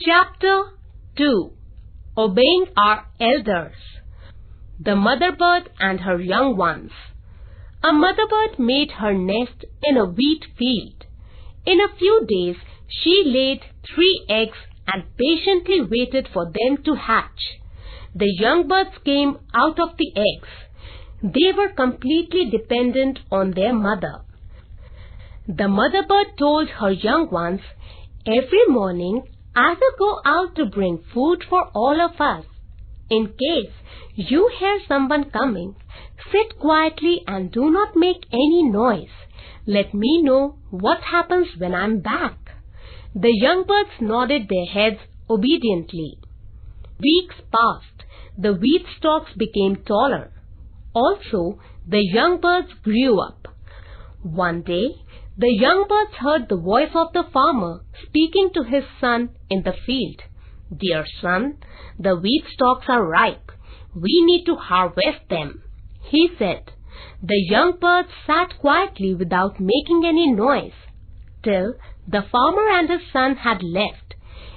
Chapter 2. Obeying our Elders. The Mother Bird and Her Young Ones. A mother bird made her nest in a wheat field. In a few days, she laid 3 eggs and patiently waited for them to hatch. The young birds came out of the eggs. They were completely dependent on their mother. The mother bird told her young ones, "Every morning, I will go out to bring food for all of us. In case you hear someone coming, sit quietly and do not make any noise. Let me know what happens when I'm back." The young birds nodded their heads obediently. Weeks passed. The wheat stalks became taller. Also, the young birds grew up. One day, the young birds heard the voice of the farmer speaking to his son in the field. "Dear son, the wheat stalks are ripe. We need to harvest them," he said. The young birds sat quietly without making any noise till the farmer and his son had left.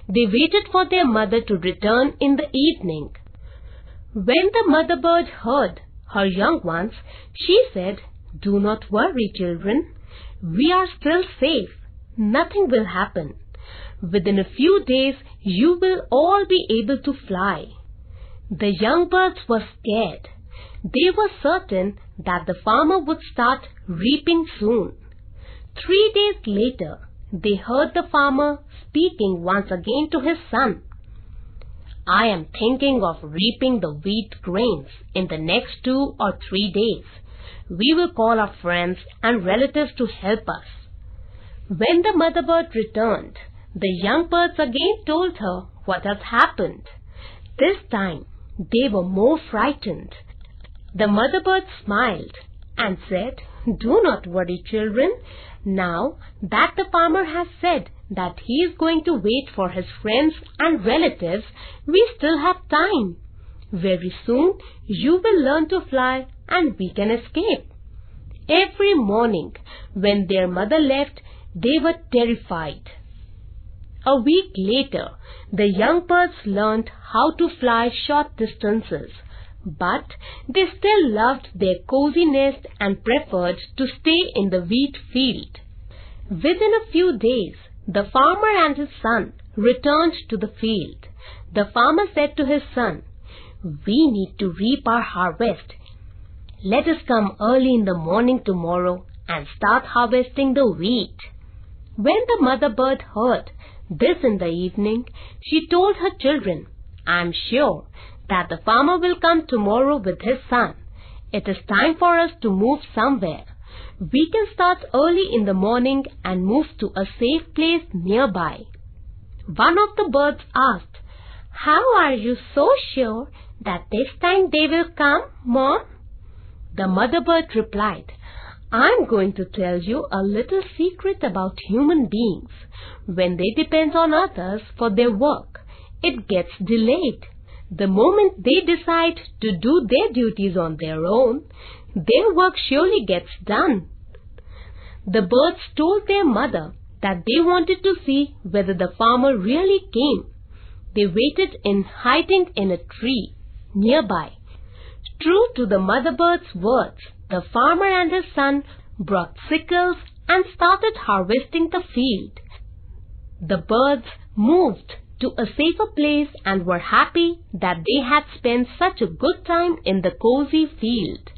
They waited for their mother to return in the evening. When the mother bird heard her young ones, she said, "Do not worry, children. We are still safe. Nothing will happen. Within a few days, you will all be able to fly." The young birds were scared. They were certain that the farmer would start reaping soon. 3 days later, they heard the farmer speaking once again to his son. "I am thinking of reaping the wheat grains in the next 2 or 3 days. We will call our friends and relatives to help us." When the mother bird returned, the young birds again told her what had happened. This time, they were more frightened. The mother bird smiled and said, "Do not worry, children. Now that the farmer has said that he is going to wait for his friends and relatives, we still have time. Very soon, you will learn to fly and we can escape." Every morning, when their mother left, they were terrified. A week later, the young birds learned how to fly short distances, but they still loved their cozy nest and preferred to stay in the wheat field. Within a few days, the farmer and his son returned to the field. The farmer said to his son, "We need to reap our harvest. Let us come early in the morning tomorrow and start harvesting the wheat." When the mother bird heard this in the evening, she told her children, "I am sure that the farmer will come tomorrow with his son. It is time for us to move somewhere. We can start early in the morning and move to a safe place nearby." One of the birds asked, "How are you so sure that this time they will come, Mom?" The mother bird replied, "I'm going to tell you a little secret about human beings. When they depend on others for their work, it gets delayed. The moment they decide to do their duties on their own, their work surely gets done." The birds told their mother that they wanted to see whether the farmer really came. They waited in hiding in a tree nearby. True to the mother bird's words, the farmer and his son brought sickles and started harvesting the field. The birds moved to a safer place and were happy that they had spent such a good time in the cozy field.